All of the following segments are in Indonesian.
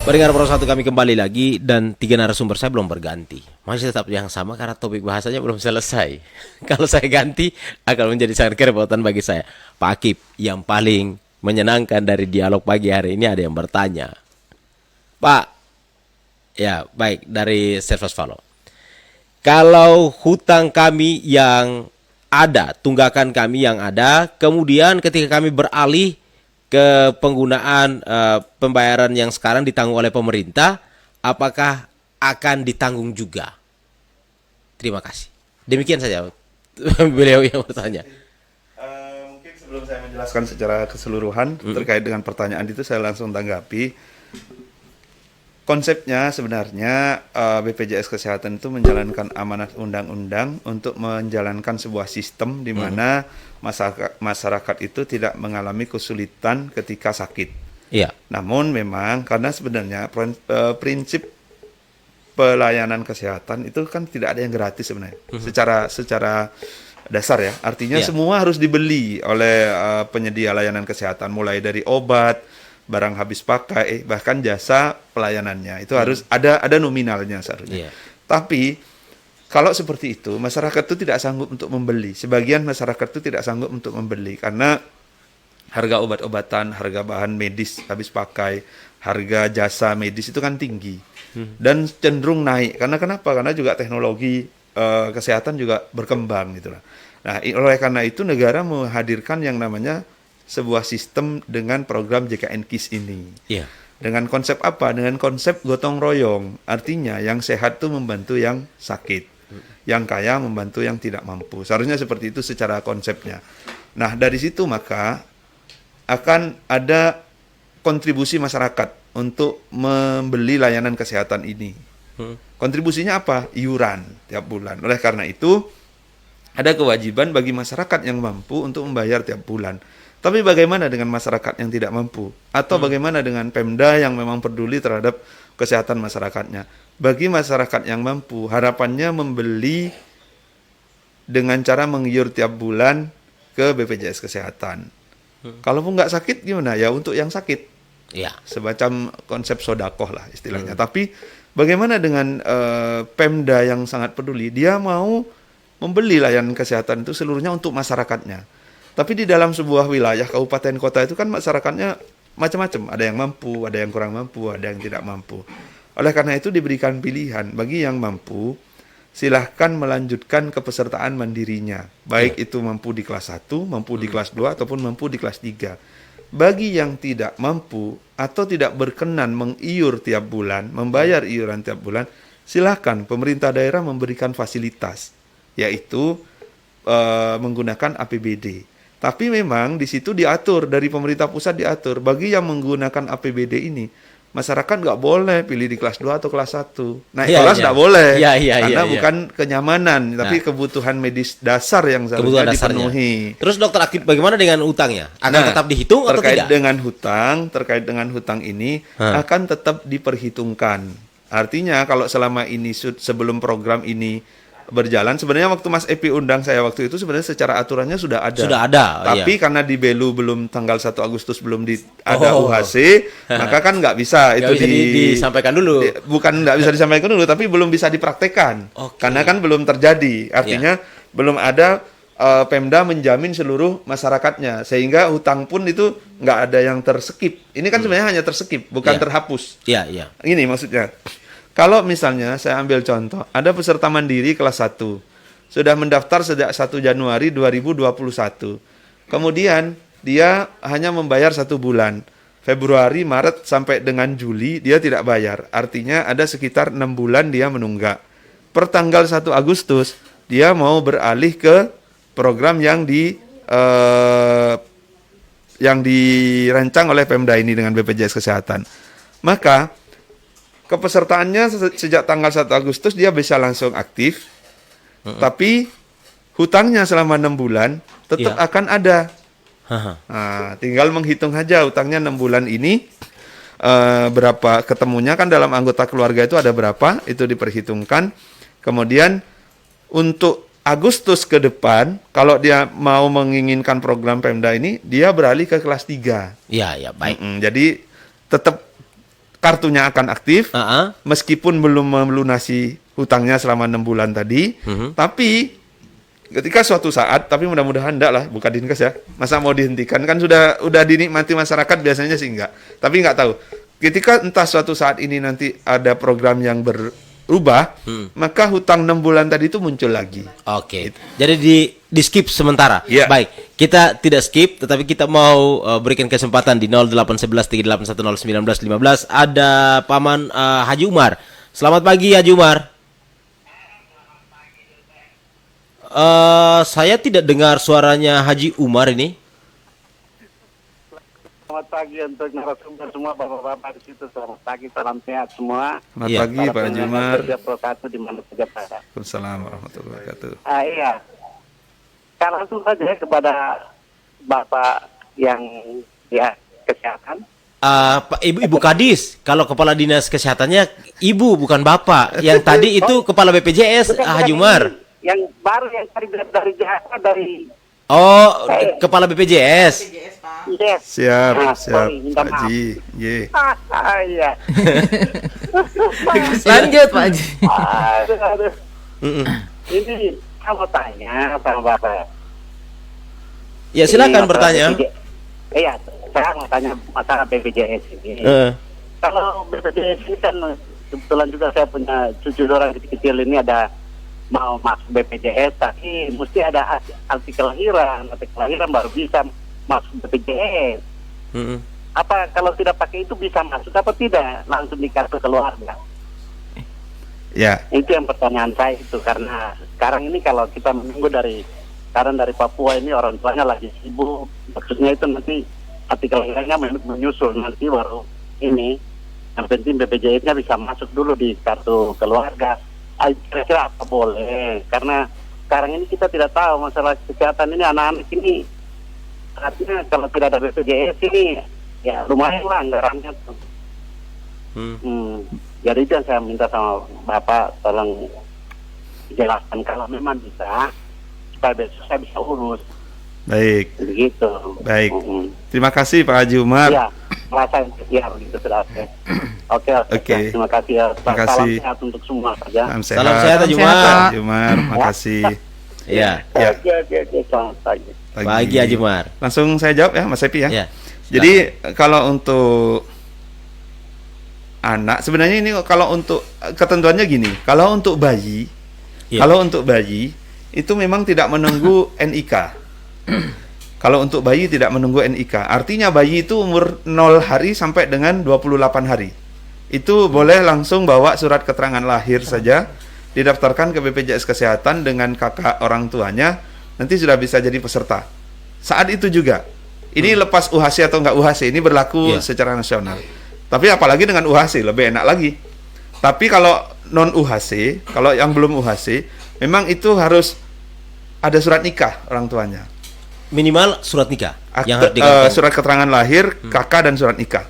Pendengar Pro 1 kami kembali lagi dan 3 narasumber saya belum berganti. Masih tetap yang sama karena topik bahasanya belum selesai. Kalau saya ganti akan menjadi sangat kerepotan bagi saya. Pak Akip, yang paling menyenangkan dari dialog pagi hari ini ada yang bertanya. Pak, ya baik dari Servas Valo. Kalau hutang kami yang ada, tunggakan kami yang ada, kemudian ketika kami beralih ke penggunaan pembayaran yang sekarang ditanggung oleh pemerintah, apakah akan ditanggung juga? Terima kasih. Demikian saja beliau yang bertanya. Mungkin sebelum saya menjelaskan secara keseluruhan terkait dengan pertanyaan itu, saya langsung tanggapi. Konsepnya sebenarnya BPJS Kesehatan itu menjalankan amanat undang-undang untuk menjalankan sebuah sistem di mana masyarakat itu tidak mengalami kesulitan ketika sakit. Iya. Namun memang karena sebenarnya prinsip pelayanan kesehatan itu kan tidak ada yang gratis sebenarnya. Secara dasar ya. Artinya semua harus dibeli oleh penyedia layanan kesehatan, mulai dari obat, barang habis pakai, bahkan jasa pelayanannya itu harus ada nominalnya seharusnya. Tapi kalau seperti itu, masyarakat itu tidak sanggup untuk membeli. Sebagian masyarakat itu tidak sanggup untuk membeli karena harga obat-obatan, harga bahan medis habis pakai, harga jasa medis itu kan tinggi dan cenderung naik. Karena kenapa? Karena juga teknologi kesehatan juga berkembang gitu lah. Nah, oleh karena itu negara menghadirkan yang namanya sebuah sistem dengan program JKN KIS ini. Dengan konsep apa? Dengan konsep gotong royong. Artinya yang sehat itu membantu yang sakit. Yang kaya membantu yang tidak mampu. Seharusnya seperti itu secara konsepnya. Nah, dari situ maka akan ada kontribusi masyarakat untuk membeli layanan kesehatan ini. Kontribusinya apa? Iuran tiap bulan. Oleh karena itu, ada kewajiban bagi masyarakat yang mampu untuk membayar tiap bulan. Tapi bagaimana dengan masyarakat yang tidak mampu? Atau bagaimana dengan Pemda yang memang peduli terhadap kesehatan masyarakatnya? Bagi masyarakat yang mampu, harapannya membeli dengan cara mengiur tiap bulan ke BPJS Kesehatan. Kalaupun nggak sakit gimana? Ya untuk yang sakit. Semacam konsep sodakoh lah istilahnya. Tapi bagaimana dengan Pemda yang sangat peduli? Dia mau membeli layanan kesehatan itu seluruhnya untuk masyarakatnya. Tapi di dalam sebuah wilayah, kabupaten, kota itu kan masyarakatnya macam-macam. Ada yang mampu, ada yang kurang mampu, ada yang tidak mampu. Oleh karena itu diberikan pilihan bagi yang mampu, silahkan melanjutkan kepesertaan mandirinya. Baik itu mampu di kelas 1, mampu di kelas 2, ataupun mampu di kelas 3. Bagi yang tidak mampu atau tidak berkenan mengiur tiap bulan, membayar iuran tiap bulan, silahkan pemerintah daerah memberikan fasilitas, yaitu menggunakan APBD. Tapi memang di situ diatur, dari pemerintah pusat diatur, bagi yang menggunakan APBD ini, masyarakat nggak boleh pilih di kelas 2 atau kelas 1. Naik kelas nggak boleh, karena bukan kenyamanan, tapi kebutuhan medis dasar yang seharusnya dipenuhi. Terus Dokter Akip, bagaimana dengan utangnya? Akan tetap dihitung atau tidak? Terkait dengan hutang ini akan tetap diperhitungkan. Artinya kalau selama ini sebelum program ini berjalan, sebenarnya waktu Mas Epi undang saya waktu itu sebenarnya secara aturannya sudah ada. Tapi karena di Belu belum tanggal 1 Agustus belum ada UHC, maka kan nggak bisa itu disampaikan dulu. Bukan nggak bisa disampaikan dulu, tapi belum bisa dipraktekkan. Karena kan belum terjadi. Artinya belum ada Pemda menjamin seluruh masyarakatnya, sehingga hutang pun itu nggak ada yang terskip. Ini kan sebenarnya hanya terskip, bukan terhapus. Ini maksudnya. Kalau misalnya saya ambil contoh, ada peserta mandiri kelas 1, sudah mendaftar sejak 1 Januari 2021. Kemudian dia hanya membayar 1 bulan. Februari, Maret sampai dengan Juli dia tidak bayar. Artinya ada sekitar 6 bulan dia menunggak. Per tanggal 1 Agustus dia mau beralih ke program yang dirancang oleh Pemda ini dengan BPJS Kesehatan. Maka kepesertaannya sejak tanggal 1 Agustus dia bisa langsung aktif, tapi hutangnya selama 6 bulan tetap akan ada. Nah, tinggal menghitung aja hutangnya 6 bulan ini berapa ketemunya, kan dalam anggota keluarga itu ada berapa, itu diperhitungkan. Kemudian untuk Agustus ke depan, kalau dia mau menginginkan program Pemda ini, dia beralih ke kelas 3. Baik. Jadi tetap kartunya akan aktif Ah, meskipun belum melunasi hutangnya selama 6 bulan tadi, tapi ketika suatu saat, tapi mudah-mudahan enggak lah, bukan dinkes ya, masa mau dihentikan, kan udah dinikmati masyarakat biasanya sih enggak, tapi enggak tahu. Ketika entah suatu saat ini nanti ada program yang berubah, maka hutang 6 bulan tadi itu muncul lagi. Oke. Jadi di skip sementara. Iya. Baik, kita tidak skip, tetapi kita mau berikan kesempatan di 081138101915. Ada Paman Haji Umar. Selamat pagi Haji Umar. Saya tidak dengar suaranya Haji Umar ini. Selamat pagi untuk narasumber semua, bapak-bapak di situ. Selamat pagi, salam sehat semua. Selamat Iya. pagi Pak Haji Umar. Satu di mana saja Pak. Waalaikumsalam warahmatullahi wabarakatuh. Iya. Saya langsung saja kepada bapak yang kesehatan. Ibu Kadis, kalau kepala dinas kesehatannya ibu bukan bapak. Yang tadi itu kepala BPJS Bukan Haji yang Umar. ini, yang baru yang dari Jakarta dari Oh, kepala BPJS. yes. Siap, siap sorry, minta Pak maaf. Haji. Ye. Iya. Lanjut Pak Haji. Aduh. Ini saya mau tanya sama bapak. Ya silakan Ini bertanya. Iya, saya mau tanya masalah BPJS ini. Kalau BPJS ini kan kebetulan juga saya punya cucu orang kecil-kecil ini ada mau masuk BPJS, tapi mesti ada akte kelahiran baru bisa masuk BPJS. Apa kalau tidak pakai itu bisa masuk apa tidak langsung di kartu keluarga? Ya, Itu yang pertanyaan saya itu, karena sekarang ini kalau kita menunggu dari Papua ini orang tuanya lagi sibuk, maksudnya itu nanti artikel kelahirannya menyusul nanti baru ini. Yang penting BPJS-nya bisa masuk dulu di kartu keluarga. Kira-kira apa boleh? Karena sekarang ini kita tidak tahu masalah kesehatan ini, anak-anak ini artinya kalau tidak ada BPJS ini ya lumayan lah anggarannya tuh. Jadi itu yang saya minta sama Bapak, tolong jelaskan kalau memang bisa supaya besok saya bisa urus baik. begitu. Baik. Terima kasih Pak Haji Umar. Ya, merasa ya begitu sudah. Oke. Oke. Terima kasih ya. Terima Salam kasih. sehat untuk semua saja. Salam sehat Haji Salam Umar. sehat, Pak. Haji Umar, makasih. Ya. Ya. Oke. Selamat pagi. Pagi Haji Umar. Langsung saya jawab ya Mas Epi ya. Ya. Jadi kalau untuk anak sebenarnya ini kalau untuk ketentuannya gini, kalau untuk bayi, Iya. kalau untuk bayi itu memang tidak menunggu NIK. Kalau untuk bayi tidak menunggu NIK, artinya bayi itu umur 0 hari sampai dengan 28 hari. Itu boleh langsung bawa surat keterangan lahir saja, didaftarkan ke BPJS Kesehatan dengan kakak orang tuanya, nanti sudah bisa jadi peserta. Saat itu juga, ini lepas UHC atau enggak UHC, ini berlaku Iya. secara nasional. Tapi apalagi dengan UHC, lebih enak lagi. Tapi kalau non UHC, kalau yang belum UHC, memang itu harus ada surat nikah orang tuanya. Minimal surat nikah yang harus Akte, digantung. surat keterangan lahir, kakak dan surat nikah.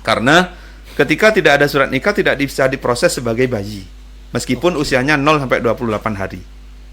Karena ketika tidak ada surat nikah tidak bisa diproses sebagai bayi. Meskipun usianya 0 sampai 28 hari.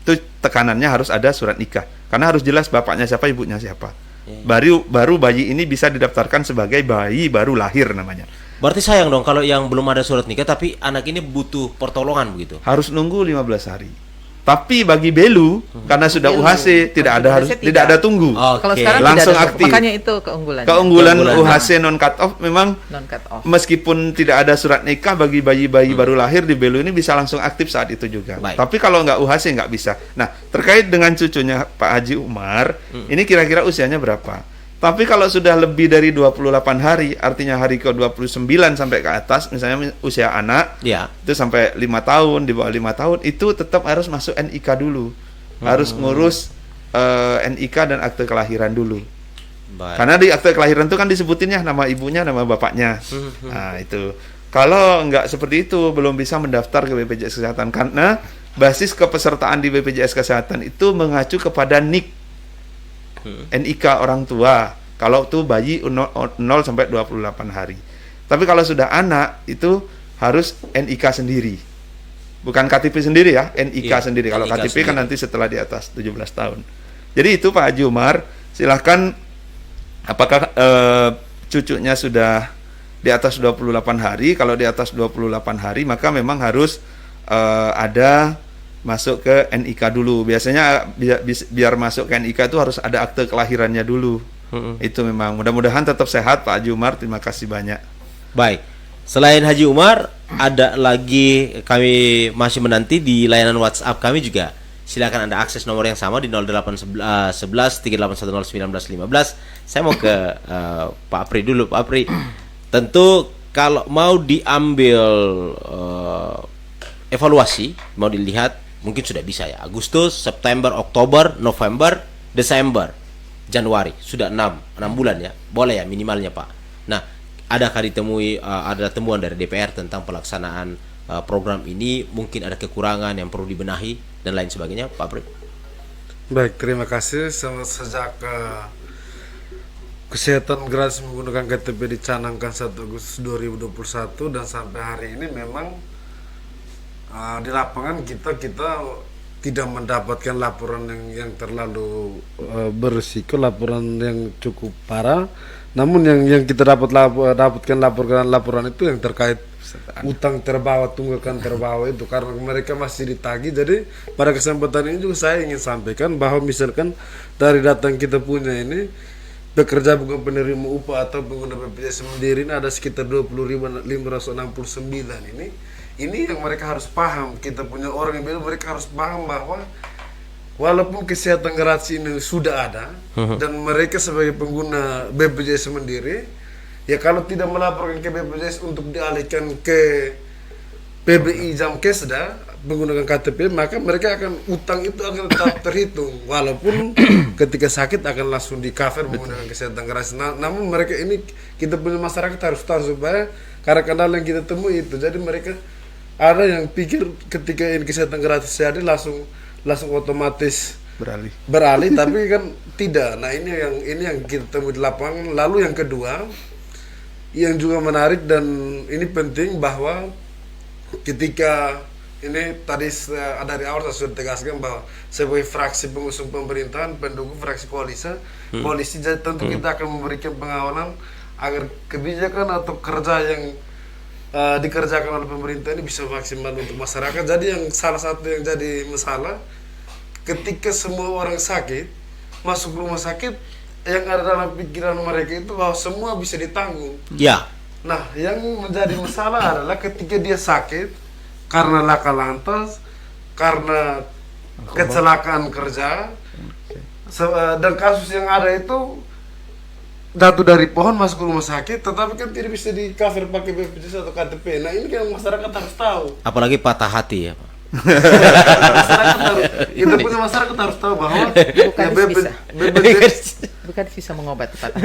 Itu tekanannya harus ada surat nikah. Karena harus jelas bapaknya siapa, ibunya siapa. Baru bayi ini bisa didaftarkan sebagai bayi baru lahir namanya. Berarti sayang dong kalau yang belum ada surat nikah tapi anak ini butuh pertolongan begitu. Harus nunggu 15 hari. Tapi bagi Belu karena sudah Belu. UHC tidak ada harus UHC tidak ada tunggu. Kalau Oke. sekarang Langsung tidak ada, aktif. makanya itu keunggulannya. Keunggulan Keunggulan. UHC non cut off memang Non cut off. meskipun tidak ada surat nikah bagi bayi-bayi baru lahir di Belu ini bisa langsung aktif saat itu juga. Baik. Tapi kalau nggak UHC nggak bisa. Nah, terkait dengan cucunya Pak Haji Umar, ini kira-kira usianya berapa? Tapi kalau sudah lebih dari 28 hari, artinya hari ke-29 sampai ke atas, misalnya usia anak, Ya. itu sampai 5 tahun, di bawah 5 tahun, itu tetap harus masuk NIK dulu. Harus ngurus NIK dan akte kelahiran dulu. Baik. Karena di akte kelahiran itu kan disebutin ya nama ibunya, nama bapaknya. Nah, itu. Kalau nggak seperti itu, belum bisa mendaftar ke BPJS Kesehatan. Karena basis kepesertaan di BPJS Kesehatan itu mengacu kepada NIK. NIK orang tua. Kalau itu bayi 0 sampai 28 hari. Tapi kalau sudah anak, itu harus NIK sendiri. Bukan KTP sendiri ya, NIK Iya, sendiri. Kalau NIK KTP kan sendiri. nanti setelah di atas 17 tahun. Jadi itu Pak Haji Umar, silahkan apakah cucunya sudah di atas 28 hari. Kalau di atas 28 hari maka memang harus ada masuk ke NIK dulu. Biasanya biar masuk ke NIK itu harus ada akte kelahirannya dulu. Itu memang. Mudah-mudahan tetap sehat Pak Haji Umar. Terima kasih banyak. Baik. Selain Haji Umar, ada lagi kami masih menanti di layanan WhatsApp kami juga. Silakan Anda akses nomor yang sama di 0811 3810 1915. Saya mau ke Pak Apri dulu. Pak Apri, tentu kalau mau diambil evaluasi, mau dilihat mungkin sudah bisa ya. Agustus, September, Oktober, November, Desember, Januari, sudah 6 bulan ya. Boleh ya minimalnya Pak. Nah, adakah ditemui ada temuan dari DPR tentang pelaksanaan program ini, mungkin ada kekurangan yang perlu dibenahi dan lain sebagainya, Pak Apri? Baik, terima kasih. Sejak kesehatan gratis menggunakan KTP dicanangkan 1 Agustus 2021 dan sampai hari ini memang di lapangan kita tidak mendapatkan laporan yang terlalu berisiko, laporan yang cukup parah. Namun yang kita dapatkan laporan itu yang terkait utang terbawa, tunggakan terbawa itu, karena mereka masih ditagih. Jadi pada kesempatan ini juga saya ingin sampaikan bahwa misalkan dari data yang kita punya ini, pekerja bukan penerima upah atau pengguna BPJS sendiri ini ada sekitar 25.569 ini yang mereka harus paham. Kita punya orang yang bilang mereka harus paham bahwa walaupun kesehatan gratis ini sudah ada dan mereka sebagai pengguna BPJS sendiri, ya kalau tidak melaporkan ke BPJS untuk dialihkan ke PBI Jamkesda menggunakan KTP, maka mereka akan utang itu akan tetap terhitung walaupun ketika sakit akan langsung di cover menggunakan kesehatan gratis. Namun mereka ini, kita punya masyarakat harus tahu supaya karena kendala yang kita temui itu, jadi mereka ada yang pikir ketika ini kesehatan gratis jadi langsung otomatis beralih tapi kan tidak. Nah, ini yang kita temui di lapangan. Lalu yang kedua yang juga menarik dan ini penting, bahwa ketika ini tadi dari awal saya sudah tegaskan bahwa sebagai fraksi pengusung pemerintahan, pendukung fraksi koalisi, jadi tentu kita akan memberikan pengawalan agar kebijakan atau kerja yang dikerjakan oleh pemerintah ini bisa maksimal untuk masyarakat. Jadi yang salah satu yang jadi masalah ketika semua orang sakit masuk rumah sakit, yang ada dalam pikiran mereka itu bahwa semua bisa ditanggung. Ya. Nah, yang menjadi masalah adalah ketika dia sakit karena laka lantas, karena kecelakaan kerja, dan kasus yang ada itu jatuh dari pohon masuk ke rumah sakit, tetapi kan tidak bisa di cover pakai BPJS atau KTP. Nah, ini kan masyarakat harus tahu. Apalagi patah hati ya Pak. Kita punya masyarakat harus tahu bahwa bukan bisa mengobati patah.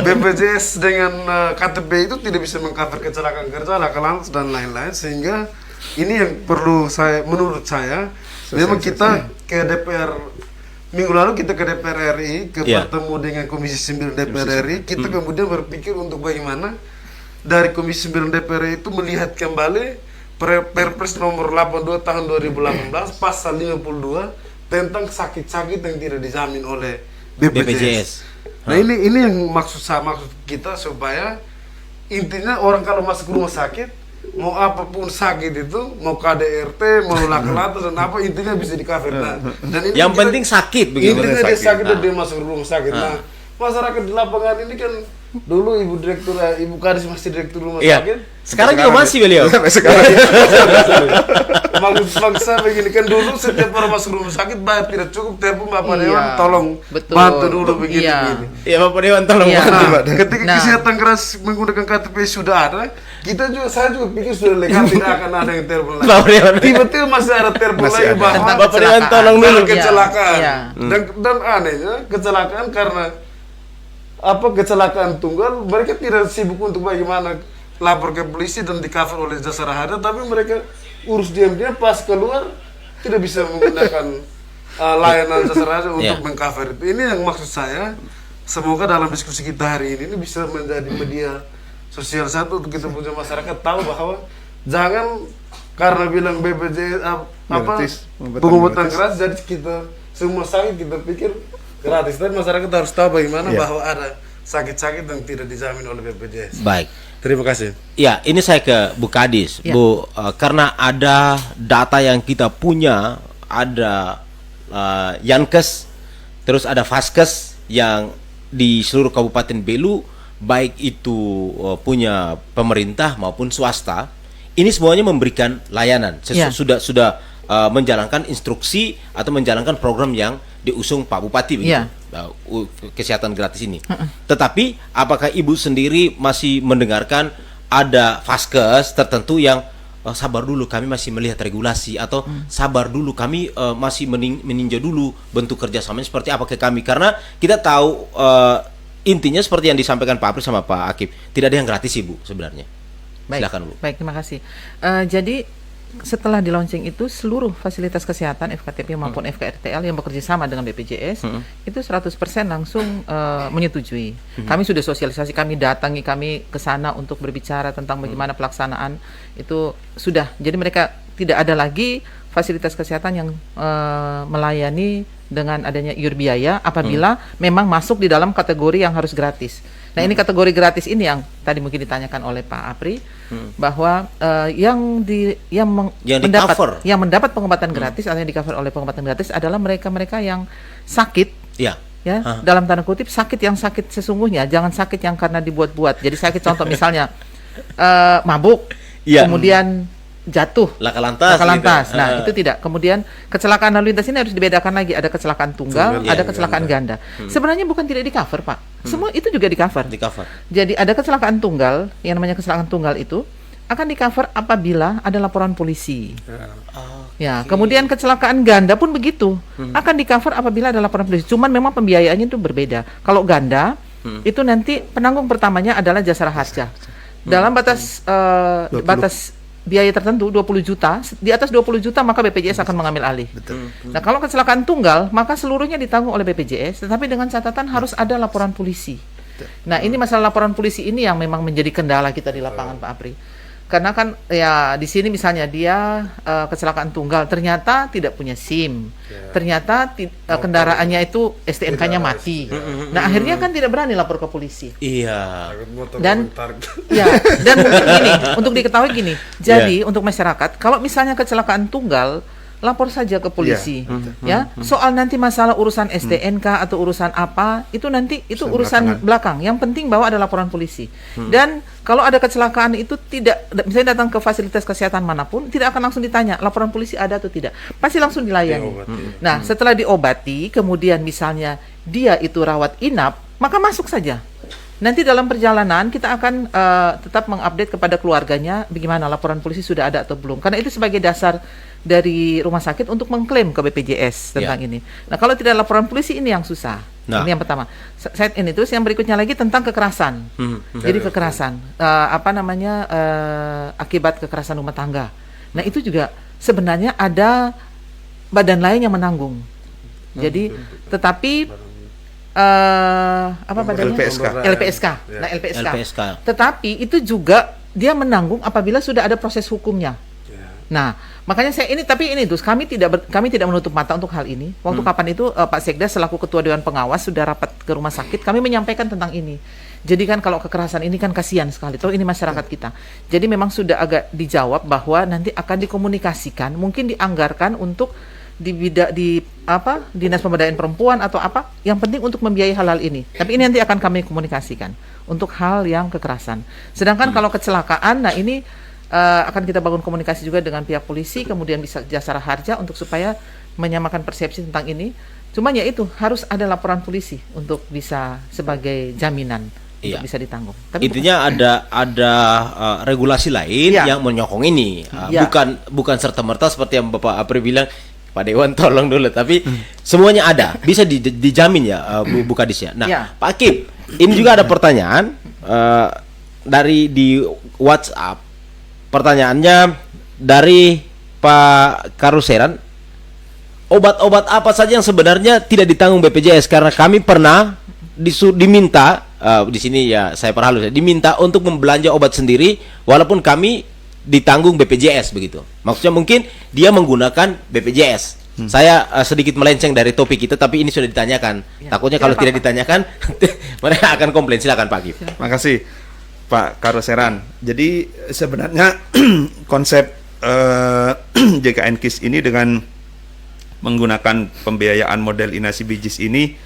BPJS dengan KTP itu tidak bisa mengcover kecelakaan kerja, laka lantas dan lain-lain, sehingga ini yang perlu menurut saya memang kita ke DPR. Minggu lalu kita ke DPR RI, bertemu dengan Komisi 9 DPR RI, kita kemudian berpikir untuk bagaimana dari Komisi 9 DPR RI itu melihat kembali Perpres nomor 82 tahun 2018 pasal 52 tentang sakit-sakit yang tidak dijamin oleh BPJS. Nah, ini yang maksud kita, supaya intinya orang kalau masuk rumah sakit, mau apapun sakit itu, mau KDRT, mau laka-lantas dan apa, intinya bisa di-cover. Nah, dan ini yang penting sakit begitu. Intinya dia sakit dan dia masuk rumah sakit. Nah, masyarakat di lapangan ini kan dulu Ibu Kadis masih direktur rumah sakit. Sekarang juga masih beliau. Maksud bangsa begini kan, dulu setiap orang masuk rumah sakit bayar tidak cukup, telepon Bapak Dewan tolong bantu dulu begini. Iya, Bapak Dewan tolong bantu. Ketika kesehatan keras menggunakan KTP sudah ada, saya juga pikir sudah legal, tidak akan ada yang telepon lagi. Tiba-tiba masih ada telepon lagi bahwa Bapak Dewan tolong dulu. Kecelakaan. Dan anehnya kecelakaan karena kecelakaan tunggal, mereka tidak sibuk untuk bagaimana lapor ke polisi dan di-cover oleh jasa harja, tapi mereka urus diam-diam, pas keluar tidak bisa menggunakan layanan jasa harja untuk meng-cover itu. Ini yang maksud saya, semoga dalam diskusi kita hari ini bisa menjadi media sosial satu untuk kita punya masyarakat tahu bahwa jangan karena bilang BPJS pengobatan gratis, jadi kita semua sakit kita pikir gratis. Tapi masyarakat harus tahu bagaimana bahwa ada sakit-sakit yang tidak dijamin oleh BPJS. Baik. Terima kasih. Ya, ini saya ke Bu Kadis, Ya. Bu, karena ada data yang kita punya, ada Yankes, terus ada Vaskes yang di seluruh Kabupaten Belu, baik itu punya pemerintah maupun swasta, ini semuanya memberikan layanan, Ya. sudah menjalankan instruksi atau menjalankan program yang diusung Pak Bupati begitu. Ya. Kesehatan gratis ini. Tetapi apakah Ibu sendiri masih mendengarkan ada vaskes tertentu yang sabar dulu kami masih melihat regulasi, atau sabar dulu kami masih meninjau dulu bentuk kerjasamanya seperti apa ke kami, karena kita tahu intinya seperti yang disampaikan Pak Apri sama Pak Akib, tidak ada yang gratis Ibu sebenarnya. Baik, Silakan Bu. baik, terima kasih. Jadi setelah di launching itu seluruh fasilitas kesehatan FKTP maupun FKRTL yang bekerja sama dengan BPJS itu 100% langsung menyetujui. Kami sudah sosialisasi, kami datangi, kami ke sana untuk berbicara tentang bagaimana pelaksanaan itu sudah. Jadi mereka tidak ada lagi fasilitas kesehatan yang melayani dengan adanya iur biaya apabila memang masuk di dalam kategori yang harus gratis. Nah, ini kategori gratis ini yang tadi mungkin ditanyakan oleh Pak Apri, bahwa yang mendapat pengobatan gratis atau yang di-cover oleh pengobatan gratis adalah mereka-mereka yang sakit, Ya. dalam tanda kutip sakit yang sakit sesungguhnya, jangan sakit yang karena dibuat-buat. Jadi sakit contoh misalnya mabuk, Ya. kemudian jatuh, Laka lantas. Gitu. Nah, itu tidak. Kemudian kecelakaan lalu lintas ini harus dibedakan lagi. Ada kecelakaan tunggal, Tunggal, ada iya, kecelakaan ganda. Sebenarnya bukan tidak di-cover, Pak. Semua itu juga di-cover. Di cover. Jadi ada kecelakaan tunggal, yang namanya kecelakaan tunggal itu akan di-cover apabila ada laporan polisi. Ya, kemudian kecelakaan ganda pun begitu. Akan di-cover apabila ada laporan polisi. Cuman memang pembiayaannya itu berbeda. Kalau ganda, itu nanti penanggung pertamanya adalah jasara harja. Dalam batas biaya tertentu 20 juta, di atas 20 juta maka BPJS akan mengambil alih. Nah, kalau kecelakaan tunggal maka seluruhnya ditanggung oleh BPJS, tetapi dengan catatan harus ada laporan polisi. Nah, ini masalah laporan polisi ini yang memang menjadi kendala kita di lapangan, Pak Apri. Karena kan ya di sini misalnya dia kecelakaan tunggal ternyata tidak punya SIM. Ternyata kendaraannya itu STNK-nya mati. Nah, akhirnya kan tidak berani lapor ke polisi. Iya. Dan dan mungkin gini, untuk diketahui gini. Jadi untuk masyarakat, kalau misalnya kecelakaan tunggal, lapor saja ke polisi, ya. Soal nanti masalah urusan STNK atau urusan apa, itu nanti itu urusan belakang. Yang penting bahwa ada laporan polisi. Dan kalau ada kecelakaan itu tidak, misalnya datang ke fasilitas kesehatan manapun, tidak akan langsung ditanya laporan polisi ada atau tidak, pasti langsung dilayani. Nah, setelah diobati, kemudian misalnya dia itu rawat inap, maka masuk saja. Nanti dalam perjalanan kita akan tetap mengupdate kepada keluarganya bagaimana laporan polisi sudah ada atau belum. Karena itu sebagai dasar dari rumah sakit untuk mengklaim ke BPJS tentang ini. Nah, kalau tidak laporan polisi ini yang susah. Nah. Ini yang pertama. Ini terus yang berikutnya lagi tentang kekerasan. Jadi kekerasan akibat kekerasan rumah tangga. Nah, itu juga sebenarnya ada badan lain yang menanggung. Jadi tetapi apa badannya? LPSK. Nah, LPSK. Tetapi itu juga dia menanggung apabila sudah ada proses hukumnya. Nah, makanya kami tidak menutup mata untuk hal ini. Waktu kapan itu Pak Sekda selaku Ketua Dewan Pengawas sudah rapat ke rumah sakit, kami menyampaikan tentang ini. Jadi kan kalau kekerasan ini kan kasihan sekali. Toh ini masyarakat kita. Jadi memang sudah agak dijawab bahwa nanti akan dikomunikasikan, mungkin dianggarkan untuk Dinas Pemberdayaan Perempuan atau apa, yang penting untuk membiayai hal-hal ini. Tapi ini nanti akan kami komunikasikan untuk hal yang kekerasan. Sedangkan kalau kecelakaan, nah ini akan kita bangun komunikasi juga dengan pihak polisi, kemudian bisa jasara harja untuk supaya menyamakan persepsi tentang ini. Cuma ya itu harus ada laporan polisi untuk bisa sebagai jaminan untuk bisa ditanggung. Tapi intinya ada regulasi lain yang menyokong ini, bukan serta merta seperti yang Bapak Apri bilang, Pak Dewan tolong dulu, tapi semuanya ada, bisa dijamin ya, Bu Kadis ya. Nah, Pak Akib, ini juga ada pertanyaan di WhatsApp. Pertanyaannya dari Pak Karuseran, obat-obat apa saja yang sebenarnya tidak ditanggung BPJS? Karena kami pernah diminta, di sini ya saya perhalus ya, diminta untuk membelanja obat sendiri, walaupun kami ditanggung BPJS begitu. Maksudnya mungkin dia menggunakan BPJS, Saya sedikit melenceng dari topik itu, tapi ini sudah ditanyakan. Takutnya kalau tidak ditanyakan, mereka akan komplain. Silakan Pak Akip. Makasih Pak Karoseran. Jadi sebenarnya konsep JKN KIS ini dengan menggunakan pembiayaan model inasi bijis ini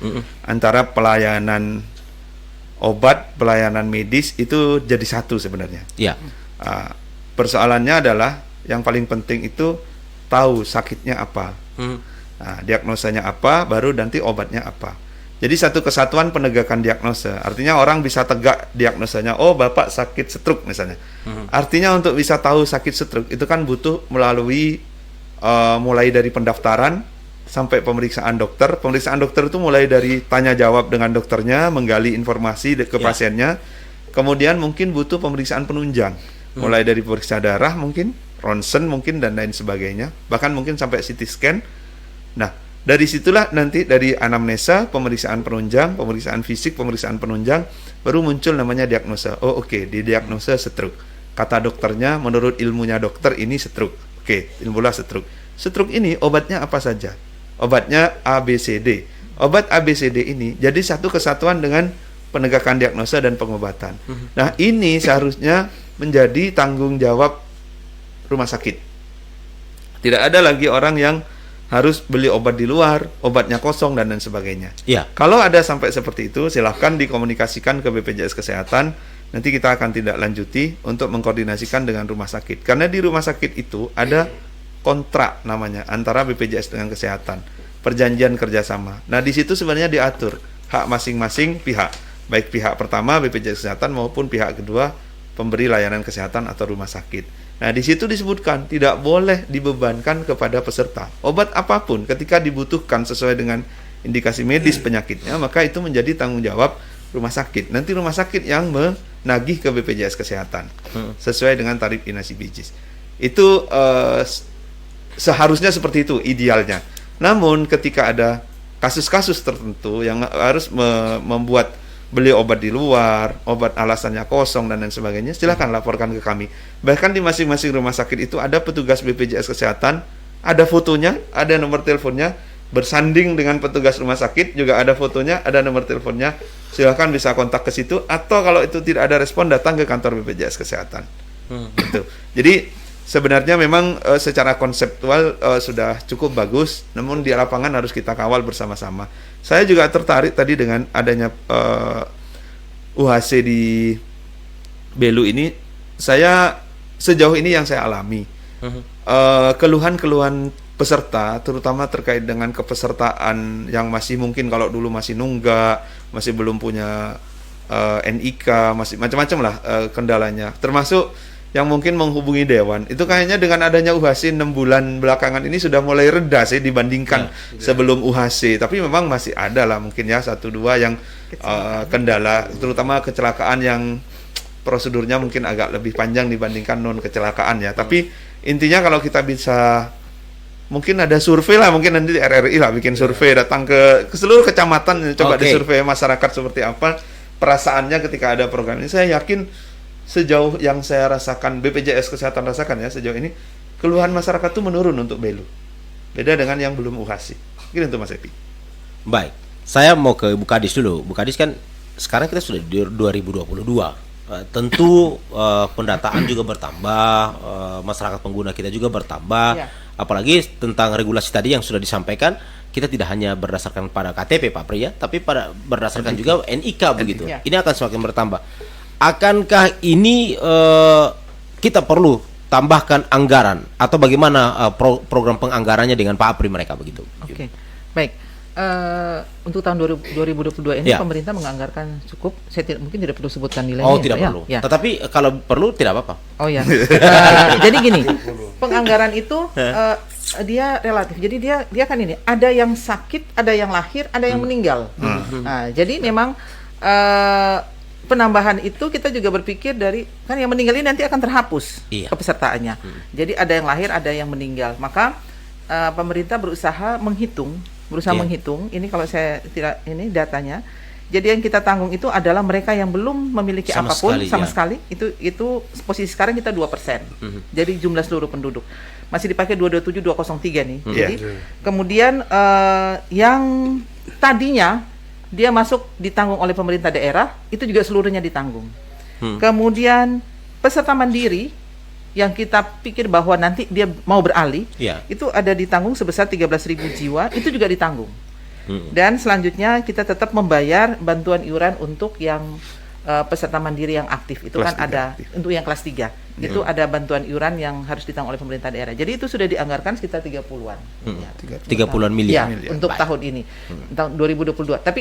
antara pelayanan obat, pelayanan medis itu jadi satu sebenarnya. Ya. Persoalannya adalah yang paling penting itu tahu sakitnya apa, diagnosanya apa, baru nanti obatnya apa. Jadi satu kesatuan penegakan diagnosa. Artinya orang bisa tegak diagnosanya. Oh, Bapak sakit stroke misalnya. Artinya untuk bisa tahu sakit stroke itu kan butuh melalui mulai dari pendaftaran sampai pemeriksaan dokter. Pemeriksaan dokter itu mulai dari tanya jawab dengan dokternya, menggali informasi ke pasiennya. Kemudian mungkin butuh pemeriksaan penunjang. Mulai dari periksa darah mungkin, ronsen mungkin dan lain sebagainya. Bahkan mungkin sampai CT scan. Nah, dari situlah nanti dari anamnesa, pemeriksaan penunjang, pemeriksaan fisik, pemeriksaan penunjang, baru muncul namanya diagnosa. Oh oke, didiagnosa stroke. Kata dokternya, menurut ilmunya dokter ini stroke. Oke, ilmulah stroke. Stroke ini obatnya apa saja? Obatnya ABCD. Obat ABCD ini jadi satu kesatuan dengan penegakan diagnosa dan pengobatan. Nah, ini seharusnya menjadi tanggung jawab rumah sakit. Tidak ada lagi orang yang harus beli obat di luar, obatnya kosong dan lain sebagainya. Iya. Kalau ada sampai seperti itu, silahkan dikomunikasikan ke BPJS Kesehatan. Nanti kita akan tindak lanjuti untuk mengkoordinasikan dengan rumah sakit. Karena di rumah sakit itu ada kontrak namanya antara BPJS dengan kesehatan, perjanjian kerjasama. Nah, di situ sebenarnya diatur hak masing-masing pihak, baik pihak pertama BPJS Kesehatan maupun pihak kedua pemberi layanan kesehatan atau rumah sakit. Nah, di situ disebutkan tidak boleh dibebankan kepada peserta. Obat apapun ketika dibutuhkan sesuai dengan indikasi medis penyakitnya, maka itu menjadi tanggung jawab rumah sakit. Nanti rumah sakit yang menagih ke BPJS Kesehatan sesuai dengan tarif inasi bijis. Itu seharusnya seperti itu idealnya. Namun ketika ada kasus-kasus tertentu yang harus membuat beli obat di luar, obat alasannya kosong dan lain sebagainya, silakan laporkan ke kami. Bahkan di masing-masing rumah sakit itu ada petugas BPJS Kesehatan, ada fotonya, ada nomor teleponnya, bersanding dengan petugas rumah sakit juga ada fotonya, ada nomor teleponnya. Silakan bisa kontak ke situ, atau kalau itu tidak ada respon datang ke kantor BPJS Kesehatan. Gitu. Jadi sebenarnya memang secara konseptual sudah cukup bagus, namun di lapangan harus kita kawal bersama-sama. Saya juga tertarik tadi dengan adanya UHC di Belu ini. Saya sejauh ini yang saya alami keluhan-keluhan peserta, terutama terkait dengan kepesertaan yang masih mungkin kalau dulu masih nunggak, masih belum punya NIK, masih macam-macam lah kendalanya. Termasuk yang mungkin menghubungi Dewan. Itu kayaknya dengan adanya UHC 6 bulan belakangan ini sudah mulai reda sih dibandingkan sebelum UHC. Tapi memang masih ada lah mungkin ya 1-2 yang kendala, terutama kecelakaan yang prosedurnya mungkin agak lebih panjang dibandingkan non kecelakaan ya. Tapi intinya kalau kita bisa, mungkin ada survei lah, mungkin nanti di RRI lah bikin survei, datang ke seluruh kecamatan, coba disurvei masyarakat seperti apa perasaannya ketika ada program ini. Saya yakin sejauh yang saya rasakan, BPJS Kesehatan rasakan ya, sejauh ini keluhan masyarakat itu menurun untuk Belu. Beda dengan yang belum UHC. Mungkin itu Mas Epi. Baik, saya mau ke Bu Kadis dulu. Bu Kadis kan sekarang kita sudah di 2022. Tentu pendataan juga bertambah, masyarakat pengguna kita juga bertambah. Ya. Apalagi tentang regulasi tadi yang sudah disampaikan, kita tidak hanya berdasarkan pada KTP Pak Pri ya, tapi berdasarkan juga NIK begitu. Ya. Ini akan semakin bertambah. Akankah ini kita perlu tambahkan anggaran atau bagaimana program penganggarannya dengan Pak Apri mereka begitu? Oke, baik. Untuk tahun 2022 ini pemerintah menganggarkan cukup. Saya mungkin tidak perlu sebutkan nilainya. Oh, tidak ya? perlu. Ya. Tetapi kalau perlu tidak apa-apa. Oh ya. Jadi gini, penganggaran itu dia relatif. Jadi dia kan ini, ada yang sakit, ada yang lahir, ada yang meninggal. Nah, jadi memang penambahan itu kita juga berpikir dari, kan yang meninggal ini nanti akan terhapus kepesertaannya. Jadi ada yang lahir, ada yang meninggal. Maka pemerintah berusaha menghitung. Ini kalau saya tidak ini datanya, Jadi yang kita tanggung itu adalah mereka yang belum memiliki Sama apapun sekali, sama ya. sekali. Itu posisi sekarang kita 2%. Jadi jumlah seluruh penduduk. Masih dipakai 227 203 nih. Jadi kemudian yang tadinya dia masuk ditanggung oleh pemerintah daerah, itu juga seluruhnya ditanggung. Kemudian peserta mandiri yang kita pikir bahwa nanti dia mau beralih, Iya. itu ada ditanggung sebesar 13.000 jiwa, itu juga ditanggung. Dan selanjutnya kita tetap membayar bantuan iuran untuk yang peserta mandiri yang aktif. Itu Kelas kan 3 ada aktif. untuk yang kelas 3. Itu ada bantuan iuran yang harus ditanggung oleh pemerintah daerah. Jadi itu sudah dianggarkan sekitar 30-an. Ya. 30-an miliar. Ya, untuk Baik. tahun ini, tahun 2022. Tapi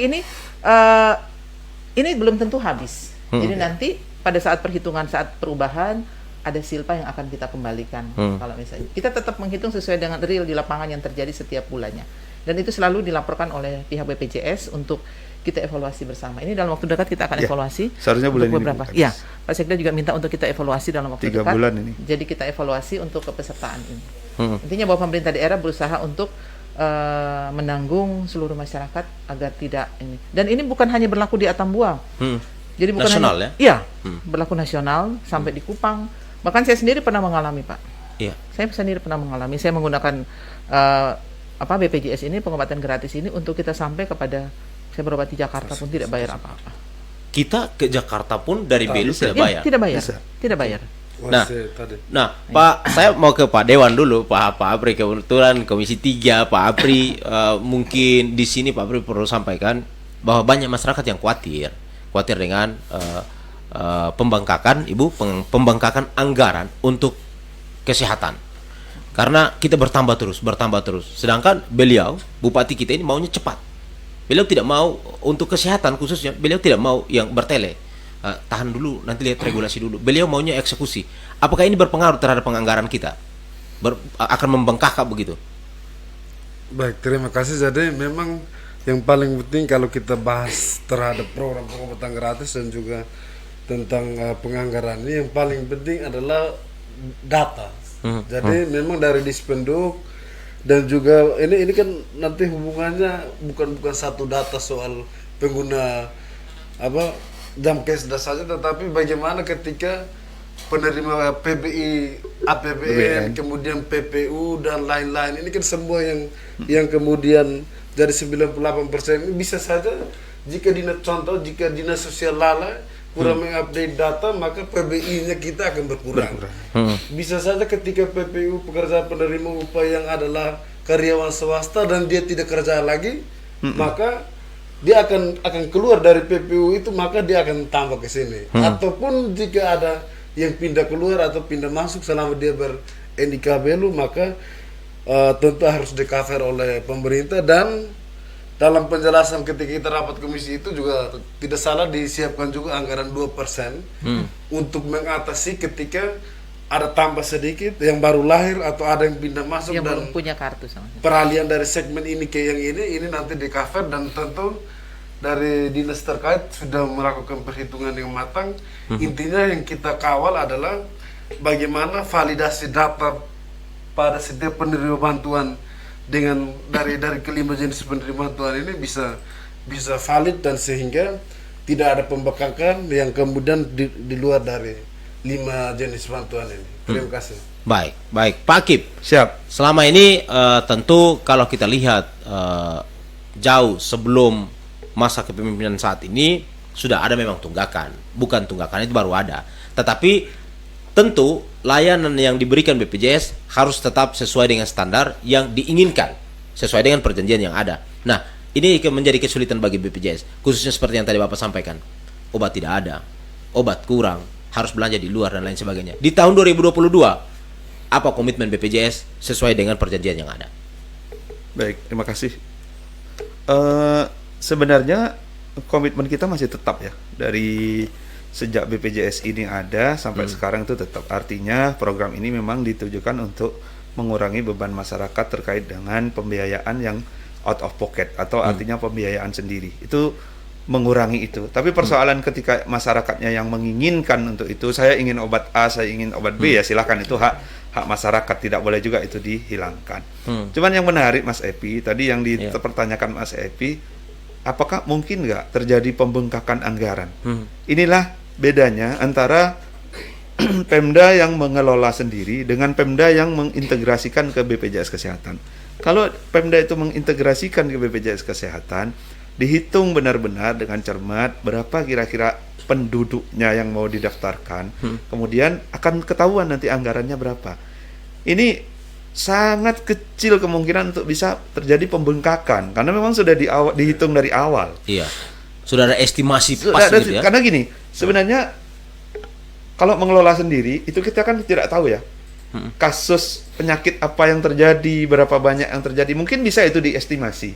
ini belum tentu habis. Jadi nanti pada saat perhitungan, saat perubahan, ada silpa yang akan kita kembalikan. Kalau misalnya kita tetap menghitung sesuai dengan real di lapangan yang terjadi setiap bulannya. Dan itu selalu dilaporkan oleh pihak BPJS untuk kita evaluasi bersama. Ini dalam waktu dekat kita akan Ya, evaluasi. seharusnya bulan untuk ini, beberapa. Bu. Iya, Pak Sekda juga minta untuk kita evaluasi dalam waktu 3 dekat. bulan ini. Jadi kita evaluasi untuk kepesertaan ini. Intinya bahwa pemerintah daerah berusaha untuk menanggung seluruh masyarakat agar tidak ini. Dan ini bukan hanya berlaku di Atambua. Jadi bukan Nasional, hanya, Iya, berlaku nasional sampai di Kupang. Bahkan saya sendiri pernah mengalami, Pak. Iya. Saya sendiri pernah mengalami. Saya menggunakan BPJS ini, pengobatan gratis ini untuk kita sampai kepada saya berobat di Jakarta pun tidak bayar apa-apa. Kita ke Jakarta pun dari Belu tidak Ya, bayar. tidak bayar. Bisa. Tidak bayar. Nah, Masih tadi. Nah, Pak, saya mau ke Pak Dewan dulu, Pak Apri, kebetulan Komisi 3, Pak Apri, mungkin di sini Pak Apri perlu sampaikan bahwa banyak masyarakat yang khawatir dengan pembengkakan, pembengkakan anggaran untuk kesehatan. Karena kita bertambah terus. Sedangkan beliau, Bupati kita ini maunya cepat. Beliau tidak mau untuk kesehatan khususnya, beliau tidak mau yang bertele. Tahan dulu, nanti lihat regulasi dulu. Beliau maunya eksekusi. Apakah ini berpengaruh terhadap penganggaran kita? Akan membengkak begitu? Baik, terima kasih. Jadi memang yang paling penting kalau kita bahas terhadap program pengobatan gratis dan juga tentang penganggaran ini, yang paling penting adalah data. Jadi memang dari Dispenduk dan juga ini kan nanti hubungannya bukan satu data soal pengguna Jamkesda saja, tetapi bagaimana ketika penerima PBI, APBN, kemudian PPU dan lain-lain, ini kan semua yang kemudian dari 98% ini bisa saja jika dinas sosial lalai kurang mengupdate data, maka PBI-nya kita akan berkurang. Bisa saja ketika PPU, pekerja penerima upah yang adalah karyawan swasta dan dia tidak kerja lagi, maka dia akan keluar dari PPU itu, maka dia akan tambah ke sini. Ataupun jika ada yang pindah keluar atau pindah masuk selama dia ber-NIK Belu, maka tentu harus di-cover oleh pemerintah. Dan dalam penjelasan ketika kita rapat komisi itu juga tidak salah disiapkan juga anggaran 2% untuk mengatasi ketika ada tambah sedikit yang baru lahir atau ada yang pindah masuk Yang dan belum punya kartu sama. peralihan dari segmen ini ke yang ini nanti di cover. Dan tentu dari dinas terkait sudah melakukan perhitungan yang matang. Intinya yang kita kawal adalah bagaimana validasi data pada setiap penerima bantuan dengan dari kelima jenis penerima bantuan ini bisa valid, dan sehingga tidak ada pembengkakan yang kemudian di luar dari 5 jenis bantuan ini. Terima kasih. Baik. Pak Akip, Siap. selama ini tentu kalau kita lihat jauh sebelum masa kepemimpinan saat ini sudah ada memang tunggakan. Bukan tunggakan itu baru ada. Tetapi tentu layanan yang diberikan BPJS harus tetap sesuai dengan standar yang diinginkan, sesuai dengan perjanjian yang ada. Nah, ini menjadi kesulitan bagi BPJS, khususnya seperti yang tadi Bapak sampaikan. Obat tidak ada, obat kurang, harus belanja di luar dan lain sebagainya. Di tahun 2022, apa komitmen BPJS sesuai dengan perjanjian yang ada? Baik, terima kasih. Sebenarnya komitmen kita masih tetap ya, dari sejak BPJS ini ada sampai sekarang itu tetap. Artinya program ini memang ditujukan untuk mengurangi beban masyarakat terkait dengan pembiayaan yang out of pocket, atau artinya pembiayaan sendiri. Itu mengurangi itu. Tapi persoalan ketika masyarakatnya yang menginginkan untuk itu, saya ingin obat A, saya ingin obat B, ya silahkan, itu hak masyarakat, tidak boleh juga itu dihilangkan. Cuman yang menarik Mas Epi, tadi yang dipertanyakan Mas Epi, apakah mungkin nggak terjadi pembengkakan anggaran? Inilah bedanya antara Pemda yang mengelola sendiri dengan Pemda yang mengintegrasikan ke BPJS Kesehatan. Kalau Pemda itu mengintegrasikan ke BPJS Kesehatan, dihitung benar-benar dengan cermat berapa kira-kira penduduknya yang mau didaftarkan, kemudian akan ketahuan nanti anggarannya berapa. Ini sangat kecil kemungkinan untuk bisa terjadi pembengkakan karena memang sudah dihitung dari awal. Iya. Sudah ada estimasi Sudah pas ada- gitu ya. Karena gini, sebenarnya kalau mengelola sendiri itu kita kan tidak tahu ya kasus penyakit apa yang terjadi, berapa banyak yang terjadi, mungkin bisa itu diestimasi.